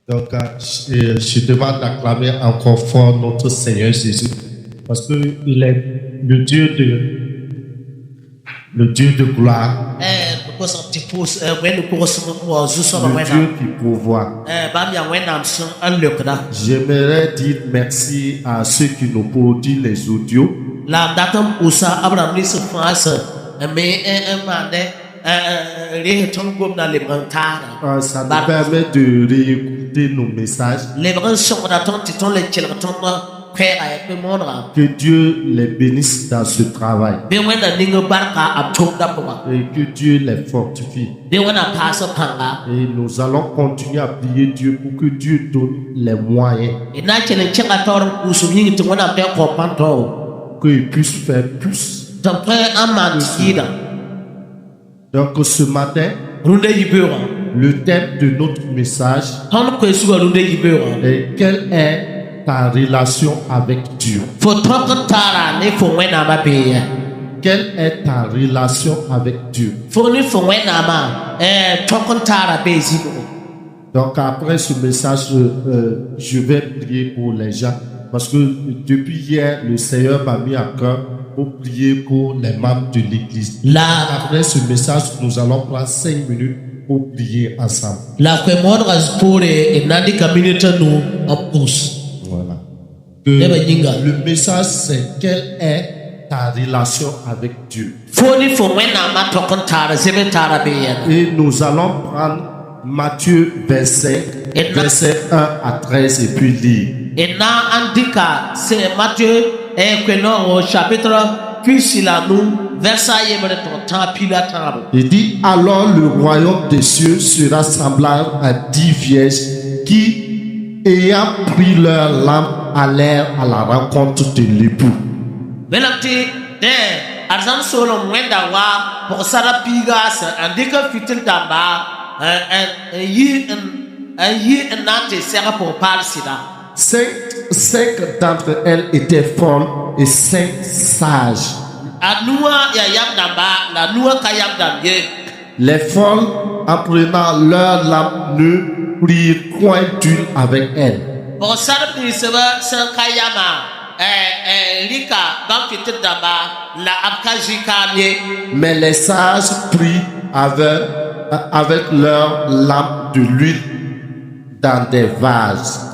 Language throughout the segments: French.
Donc, je demande d'acclamer encore fort notre Seigneur Jésus, parce qu'il est le Dieu de gloire, le Dieu qui pourvoit. J'aimerais dire merci à ceux qui nous produisent les audios. Ça nous permet de réécouter nos messages. Que Dieu les bénisse dans ce travail. Et que Dieu les fortifie. Et nous allons continuer à prier Dieu pour que Dieu donne les moyens. Qu'il puisse faire plus. Donc ce matin, le thème de notre message est: quelle est ta relation avec Dieu? Quelle est ta relation avec Dieu? Donc après ce message, je vais prier pour les gens, parce que depuis hier, le Seigneur m'a mis à cœur pour prier pour les membres de l'église. Après ce message, nous allons prendre 5 minutes pour prier ensemble. Voilà. Le message, c'est: quelle est ta relation avec Dieu? Et nous allons prendre Matthieu 25, versets 1 à 13 et puis lire. C'est Matthieu chapitre Il dit: alors le royaume des cieux sera semblable à 10 vierges qui, ayant pris leur lampe, allèrent à la rencontre de l'époux. Cinq d'entre elles étaient folles et 5 sages. Les folles, en prenant leur lampe, ne prirent point d'huile avec elles. Mais les sages prirent avec leur lampe de l'huile dans des vases.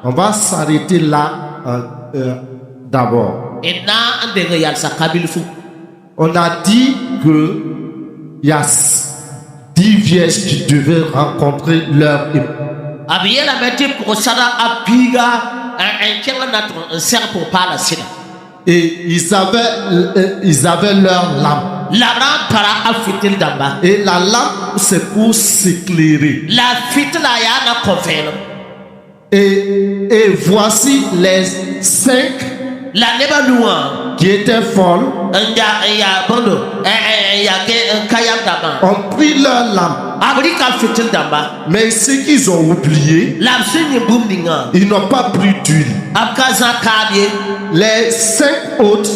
On va s'arrêter là d'abord. On a dit que il y a 10 vierges qui devaient rencontrer leur époux. Et ils avaient leur lampe. Et la lampe, c'est pour s'éclairer. Et voici les 5 qui étaient folles ont pris leur lampe. Mais ce qu'ils ont oublié, ils n'ont pas pris d'huile. Les 5 autres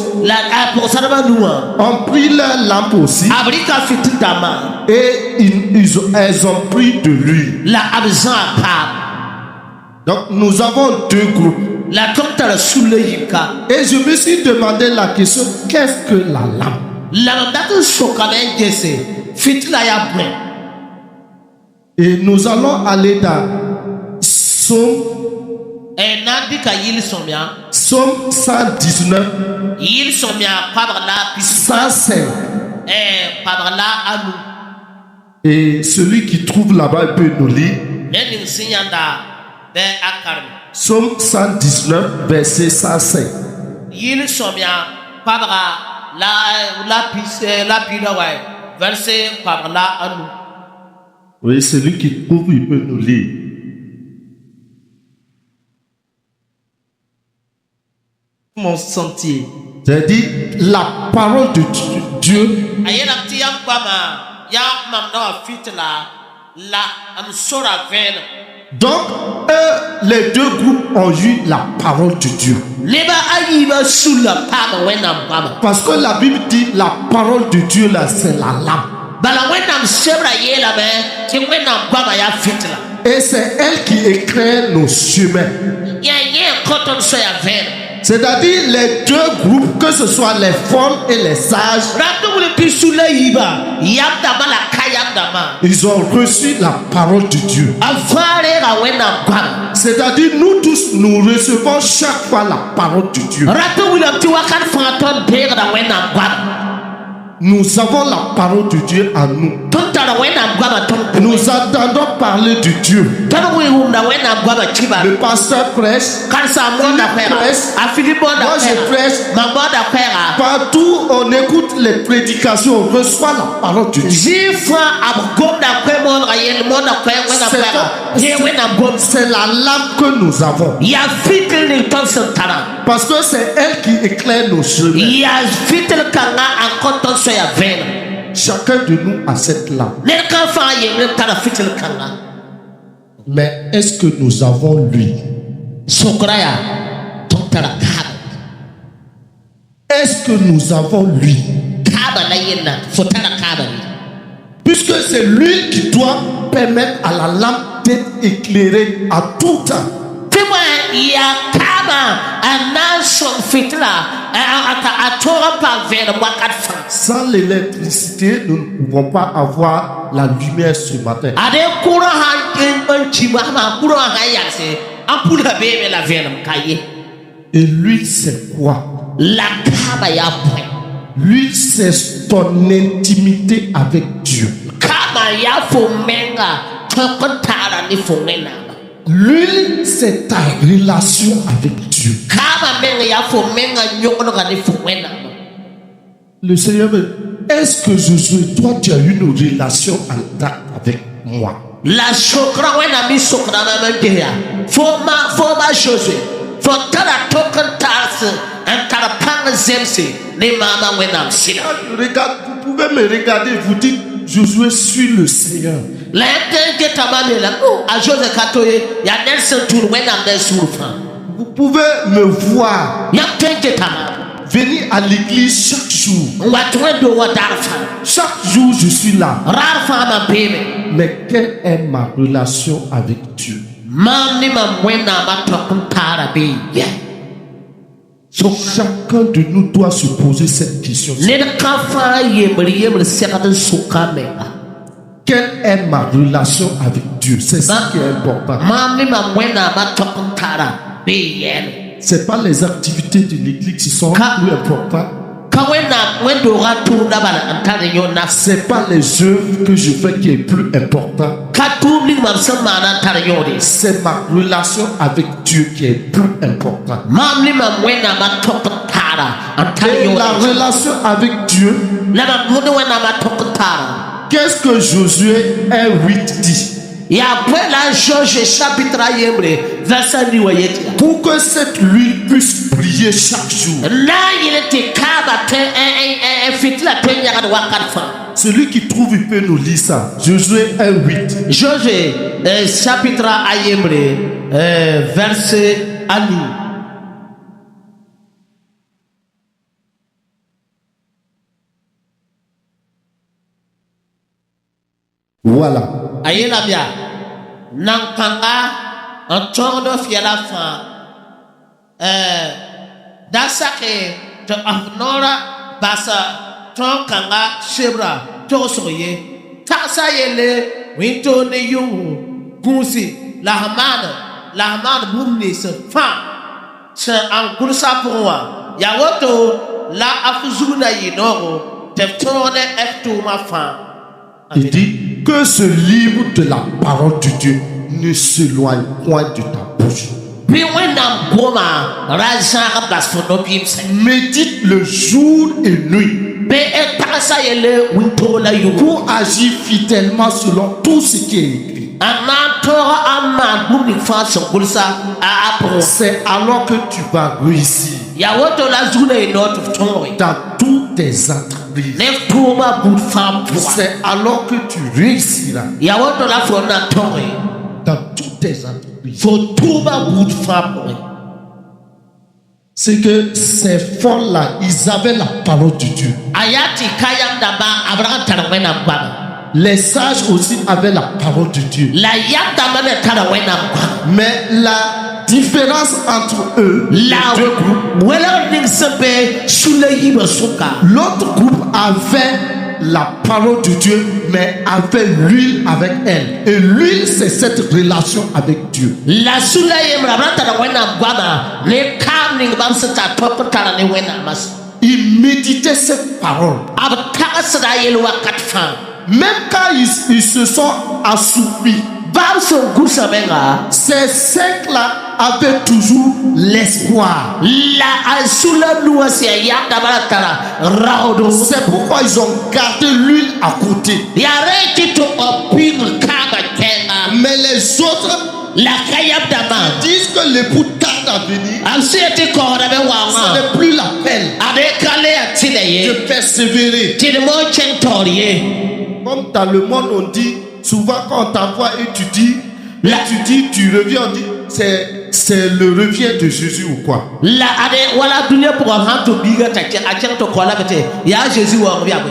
ont pris leur lampe aussi. Et elles ont pris de l'huile. Donc nous avons 2 groupes. Et je me suis demandé la question: qu'est-ce que la lampe? Et nous allons aller dans Psaume 119, 105. Et celui qui trouve là-bas peut nous lire. Psaume 119, verset 105. Oui, celui qui trouve, il peut nous lire. Mon sentier. C'est-à-dire la parole de Dieu. Donc, les deux groupes ont eu la parole de Dieu. Leba ayiba sula pama wenam baba. Parce que la Bible dit la parole de Dieu là, c'est la lampe. Bala wenam sebra yela be, ki wenam baba ya fitla. Et c'est elle qui éclaire nos chemins. Ya koton so ya ven. C'est-à-dire les deux groupes, que ce soit les folles et les sages, ils ont reçu la parole de Dieu. C'est-à-dire nous tous, nous recevons chaque fois la parole de Dieu. Nous avons la parole de Dieu en nous. Nous attendons parler de Dieu. Le pasteur prêche, moi je prêche. Partout on écoute les prédications, on reçoit la parole de Dieu. C'est la lampe que nous avons. Parce que c'est elle qui éclaire nos chemins. Chacun de nous a cette lampe. Mais est-ce que nous avons l'huile? Est-ce que nous avons l'huile? Puisque c'est l'huile qui doit permettre à la lampe d'être éclairée à tout temps. Sans l'électricité, nous ne pouvons pas avoir la lumière ce matin. Et l'huile, c'est quoi? L'huile, c'est ton intimité avec Dieu. L'huile, c'est ta relation avec Dieu. Le Seigneur me dit, est-ce que Josué, toi tu as une relation en date avec moi? La chokra wena mi sokra na mendeya. Forma Josué. Fotara token tas en tarapang zemse. Ne mama wena msila. Regarde, vous pouvez me regarder, vous dites Josué suit le Seigneur. Vous pouvez me voir venir à l'église chaque jour. Chaque jour je suis là. Mais quelle est ma relation avec Dieu? Chacun de nous doit se poser cette question. Quelle est ma relation avec Dieu? C'est ça qui est important. C'est pas les activités de l'église qui sont plus importantes. C'est pas les œuvres que je fais qui est plus important. C'est ma relation avec Dieu qui est plus importante. Et la relation avec Dieu, qu'est-ce que Josué 1:8 dit? Pour que cette huile puisse briller chaque jour. Celui qui trouve, il peut nous lire ça. Josué 1:8. Josué, chapitre ayembre, verset ani. Voilà. Ayela bia nankanga antondo fiala fa dasake to afnora basa tonkanga shebra to soye tasa yele winto ne yungu gusi lahman bumni se fa se angursa pourwa ya woto la afuzuna yinoro teftone eftu ma fa. Il dit que ce livre de la parole de Dieu ne s'éloigne point de ta bouche. Médite le jour et nuit pour agir fidèlement selon tout ce qui est écrit. C'est alors que tu vas réussir dans tous tes entreprises. C'est alors que tu réussiras dans toutes tes entreprises. Voor tuba boet frapperen. C'est que ces folles-là, ils avaient la parole de Dieu. Ayati kayam daba abraham tarawena baba. Les sages aussi avaient la parole de Dieu. La yam daba ne tarawena baba. Mais la différence entre eux, La les deux groupes, wela ning sebe sule yiba suka. l'autre groupe avait la parole de Dieu, mais avait l'huile avec elle. Et l'huile, c'est cette relation avec Dieu. La sule yem abraham tarawena baba. Ne kam ning bam sata top tara ne wena mas. Il méditait cette parole. Ab kaka sada yelu wakat fan. Même quand ils se sont assoupis, Bam so gusa benga. ces cinq-là avaient toujours l'espoir. La asula lua se yam daba tara raudo. C'est pourquoi ils ont gardé l'huile à côté. Yare kito oping kaba kenga. Mais les autres La kayam daba. disent que l'époux tarde à venir. Amsiete kohora be Ce wanga. n'est plus la peine Ade kale atile de ye. persévérer. Tidemo chentorie. Comme dans le monde, on dit, souvent quand on t'envoie et tu dis, tu reviens, on dit, c'est le revient de Jésus ou quoi. La ade wala dunia pour un to biga tache achang to kola bete. Ya Jésus wa biabe.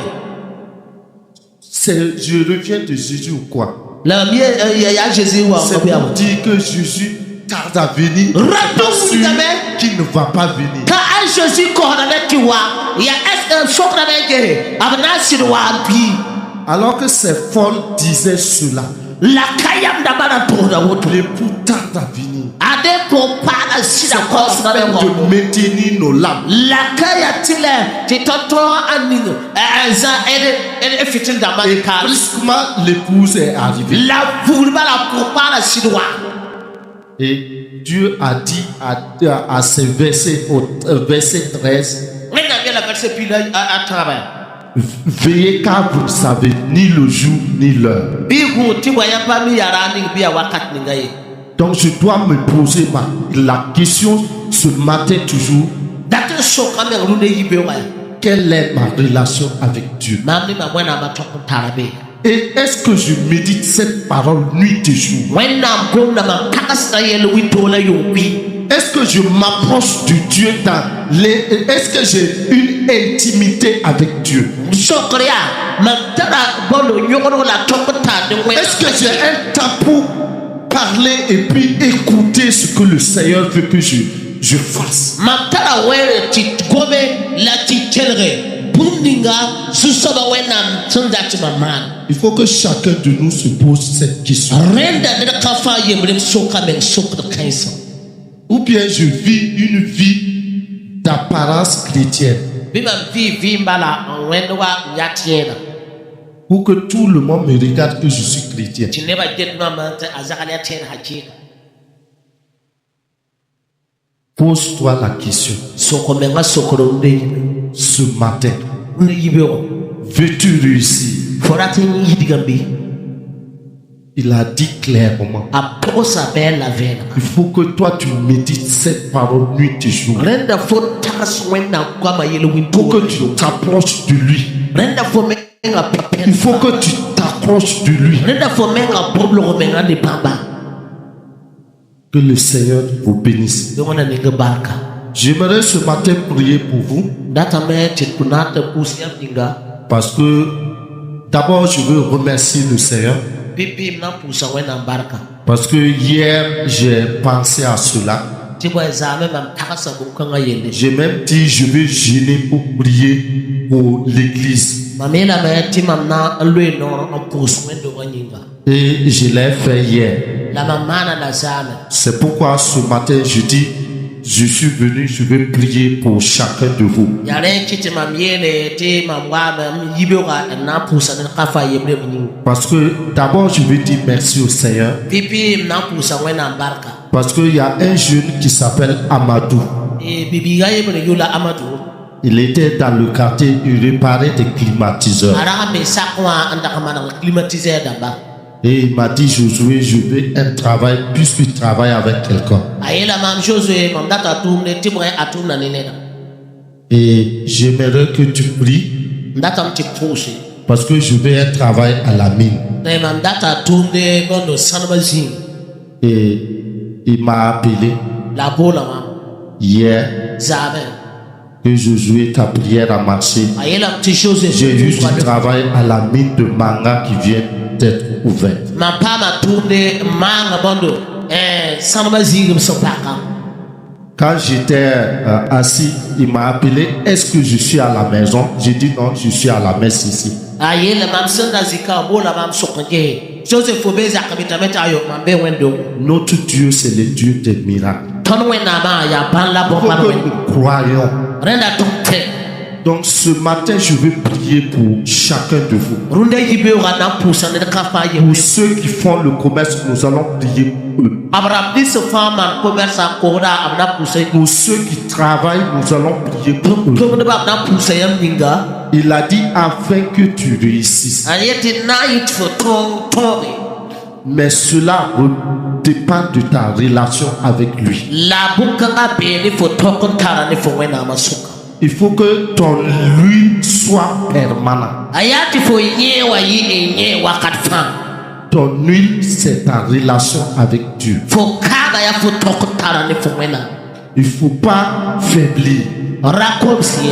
C'est je reviens de Jésus ou quoi. La mie ya Jésus wa C'est pour biabe. dire que Jésus tarde à venir. Rato Sûr qu'il ne va pas venir. Ka an Jésus kohora ne tiwa. Ya est sokra ne je. Abna sidwa bi. Alors que ces folles disaient cela, La kayam daba na toda woto. l'époux tarde à venir. Ade ko para sida ko C'est sida peine ko. de maintenir nos lames. La kaya tile ti toto aning za ede fitil dama Et ka. brusquement, l'épouse est arrivée. La vulba la ko para sidwa. Et Dieu a dit à ce verset, au verset 13, Ngena bien la verset pila à travail. veillez car vous ne savez ni le jour ni l'heure. Bi hu ti waya pa mi yara ning bi wakat ni ngai. Donc je dois me poser la question ce matin toujours, Date so kame runde yibe wa. quelle est ma relation avec Dieu? Mamni ma mwana ma tokku tarabe. Et est-ce que je médite cette parole nuit et jour? When na gom na ma kakasta yelo wi tola yombi. Est-ce que je m'approche de Dieu est-ce que j'ai une intimité avec Dieu? Sokria ma tara bolo nyokoro la tokku ta de wen. Est-ce que j'ai un temps pour parler et puis écouter ce que le Seigneur veut que je fasse? Ma tara were ti gobe la ti telre. Bundinga susaba wenam tundati maman. Il faut que chacun de nous se pose cette question. Renda de kafa yemrem soka men sok de kaisa. Ou bien je vis une vie d'apparence chrétienne Bima vi mbala wenwa yatiena. pour que tout le monde me regarde que je suis chrétien. Tu never get mama azakalia ten hakika. Pose-toi la question Soko menga soko runde ce matin. yibeo. Veux-tu réussir? Foratin yidigambi. Il a dit clairement. A posa bella vena. Il faut que toi tu médites cette parole nuit et jour. Renda fo takas wenna kwama yelo Il faut winto. que tu t'approches de lui. Renda fo menga papen. Il faut que tu t'approches de lui. Renda fo menga boblo menga de bamba. Que le Seigneur vous bénisse. Dongona nenge barka. J'aimerais ce matin prier pour vous Data me tkunata pusia dinga. parce que d'abord je veux remercier le Seigneur Pipi na pusa wena barka. parce que hier j'ai pensé à cela. Tibo ezame mam takasa bukanga yende. J'ai même dit je vais gêner pour prier pour l'église Mamela me timam na alwe no on pus wendo wanyinga. et je l'ai fait hier. La mamana la zame. C'est pourquoi ce matin je dis je suis venu, je vais prier pour chacun de vous. Yare kiti mam yele te mam wa mam yibewa na pusa na kafa yebre mnyinga. Parce que d'abord je vais dire merci au Seigneur Pipi na pusa wena barka. parce qu'il y a un jeune qui s'appelle Amadou. E bibi ga yebre yula amadu. Il était dans le quartier, il réparait des climatiseurs. Ara me sakwa andaka mana climatiser daba. Et il m'a dit Josué, je veux un travail puisqu'il travaille avec quelqu'un. Ayela mam Josué mam data tumne tibre atum na nenena. Et j'aimerais que tu pries Ndata mti pusi. parce que je veux un travail à la mine. Na mam data tumne gondo sanbazin. Et il m'a appelé La bola ma. hier Zabe. que Josué, ta prière a marché. Ayela petite chose. J'ai eu du travail à la mine de manga qui vient d'être ouverte. Ma pa ma tourne manga bondo. Sanoma zingum sopaka. Quand j'étais assis, il m'a appelé. Est-ce que je suis à la maison? J'ai dit non, je suis à la messe ici. Ayela mam senda zika bola mam sokenge. Joseph Obeza kabita meta ayo mambe wendo. Notre Dieu, c'est le Dieu des miracles. Ton wena ma ya ban la Il faut bomba que wendo. nous croyons. Renda tonte. Donc ce matin, je veux prier pour chacun de vous. Runde yibe wana pusa ne kafa ye. Pour ceux qui font le commerce, nous allons prier pour eux. Abraham dit ce femme en commerce à Kora abna pusa. Pour ceux qui travaillent, nous allons prier pour eux. Comme de abna pusa yam ninga. Il a dit afin que tu réussisses. Ayete night for tori. Mais cela dépend de ta relation avec lui. La buka abeni for tokon tara ne for wena masuka. Il faut que ton lui soit permanent. Ayati for nyewa yi nyewa katfan. Ton huile, c'est ta relation avec Dieu. For kada ya for tokon tara ne for wena. Il ne faut pas faiblir. Rakomsi.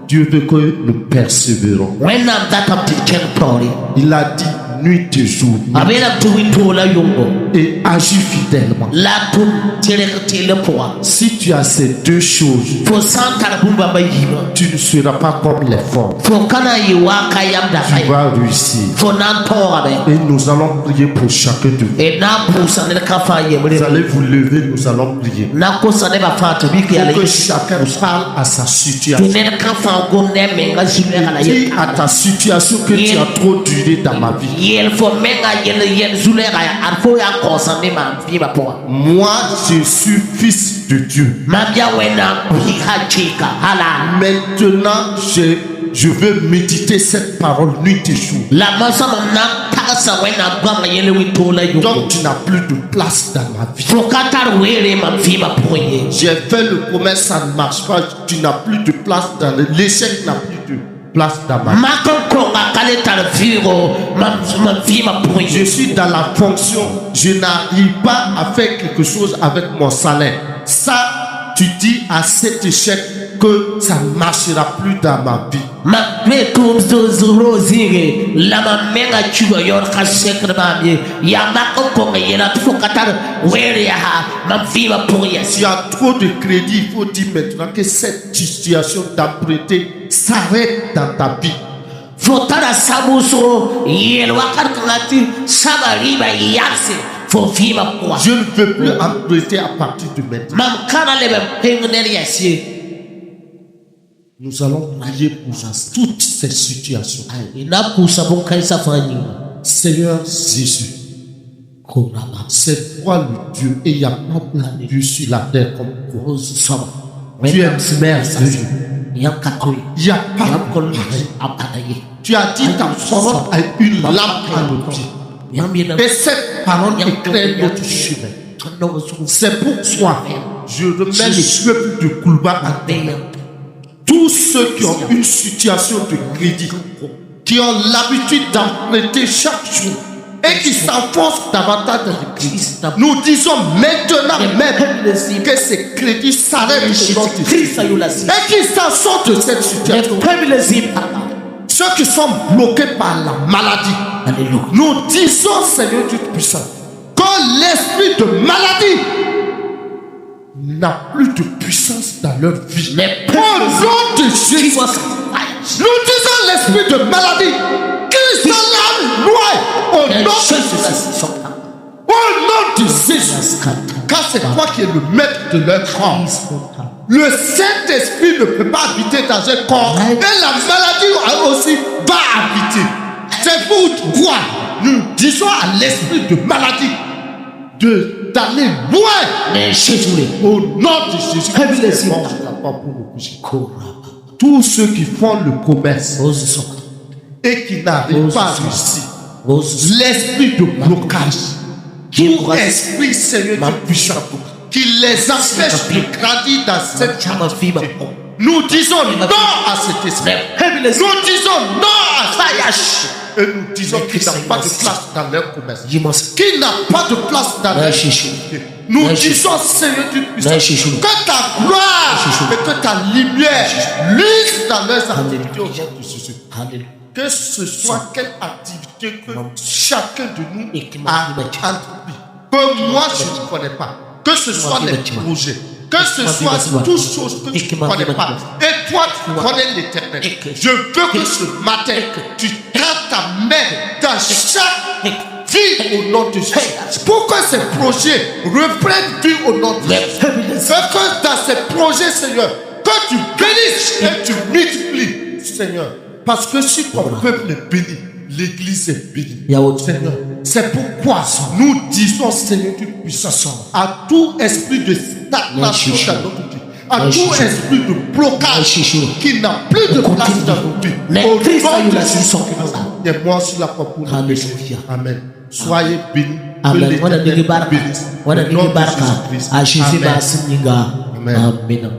Dieu veut que nous persévérons. When I'm that up to ken tori. Il a dit nuit et jour Abena to tola yongo. et agis fidèlement. La tum tere tele poa. Si tu as ces deux choses, For santa bumba bayiba. tu ne seras pas comme les forts. For kana yiwa kayam da Tu kai. vas réussir. For nan tora be. Et nous allons prier pour chacun de vous. E na pusa ne kafa ye Vous allez vous lever, nous allons prier. na kosa ne ba fata bi Il ya faut le. que chacun parle à sa situation. Ne kafa go ne menga zule ala ye. Dis à ta situation que tu as trop duré dans ma vie. Yel for menga yen zule ala arfo ya kosa ne ma fi ba poa. Moi, je suis fils de Dieu. Mabia wena bi ha chika hala. Maintenant, je veux méditer cette parole nuit et jour. La masa na tasa wena banga yele wi tola yo. Donc, tu n'as plus de place dans ma vie. For katar wele ma fi ba poye. J'ai fait le commerce, ça ne marche pas. Tu n'as plus de place dans l'échec n'a plus de place dans ma vie. Makon konga kale tar firo ma fi ma poye. Je suis dans la fonction. Je n'arrive pas à faire quelque chose avec mon salaire. Ça, tu dis à cet échec que ça ne marchera plus dans ma vie. Ma me tum zuro zige la ma menga chugo yor ka sekre ba mi ya makon konga yela fo katar wele ya ha ma fi ma poye. S'il y a trop de crédit, il faut dire maintenant que cette situation d'emprunter s'arrête dans ta vie. Fotara sabuso yel wakar kanati sabariba yakse fo fi ma poa. Je ne veux plus emprunter à partir de maintenant. Mam kana lebe pengnel yasie. Nous allons prier pour toutes ces situations. Ina pusa bon kaisa fanyi. Seigneur Jésus, Koraba c'est toi le Dieu et il n'y a pas de Dieu sur la terre comme toi. rose sama. Tu es merveilleux. Yang katoi. Il n'y a pas Yang de kol pareil. apadaye. Tu as dit ta parole a une lampe à nos pieds. Yang mina Et cette parole éclaire notre chemin. tono su C'est pourquoi je remets le peuple de Koulba à terre. beya. Tous ceux qui ont une situation de crédit, qui ont l'habitude d'emprunter chaque jour et qui s'enfoncent davantage dans le crédit. Nous disons maintenant même que ces crédits s'arrêtent de notre vie et qu'ils s'en sortent de cette situation. Ceux qui sont bloqués par la maladie, Alléluia. nous disons, Seigneur Dieu puissant, que l'esprit de maladie n'a plus de puissance dans leur vie. Mais Au nom de Jésus, nous disons l'esprit de maladie qui s'en l'a loin. Au nom de Jésus. Au nom de Jésus. Car c'est toi qui es le maître de leur corps. Le Saint-Esprit ne peut pas habiter dans un corps. Et la maladie aussi va habiter. C'est pourquoi nous disons à l'esprit de maladie d'aller loin. Au nom de Jésus. Tous ceux qui font le commerce et qui n'arrivent pas à réussir, l'esprit de blocage, tout esprit, Seigneur Dieu puissant, qui les empêche de grandir dans cette activité. Nous disons non à cet esprit. Nous disons non à ça. et nous disons qu'il n'a pas de place dans leur commerce, You must. qu'il n'a pas de place dans leur activité. Nous disons, Seigneur Dieu puissant, que ta gloire et que ta lumière luisent dans leurs activités au nom de Jésus. Hallelujah. Que ce soit quelle activité que chacun de nous a entrepris, que moi je ne connais pas, que ce soit les projets, que ce soit toutes choses que tu ne connais pas, et toi tu connais l'éternel. Je veux que ce matin tu tends ta main dans chaque vie au nom de Jésus, pour que ces projets reprennent vie au nom de Jésus. Que dans ces projets, Seigneur, que tu bénisses et tu multiplies, Seigneur. Parce que si ton peuple est béni, l'église est bénie. Seigneur, c'est pourquoi nous disons, Seigneur Dieu puissant, à tout esprit de stagnation dans notre vie, à tout esprit de blocage qui n'a plus de place dans notre vie, au nom de Jésus, et moi sur la croix pour nous pécher. Amen. Soyez bénis. Amen. Wana nigi baraka. Wana nigi baraka. Jésus Amen. Amen.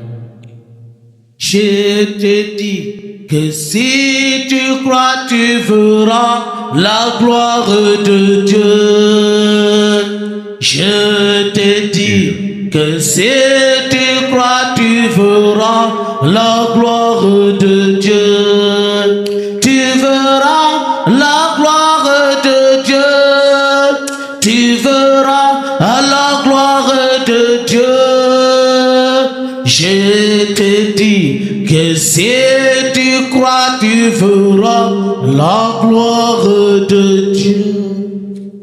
Je te dis que si tu crois, tu verras la gloire de Dieu. Je te dis que si tu crois, tu verras la gloire de Dieu. Tu verras la gloire de Dieu. Tu verras la gloire de Dieu. Je te dis que si tu crois, tu verras la gloire de Dieu.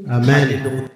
Amen.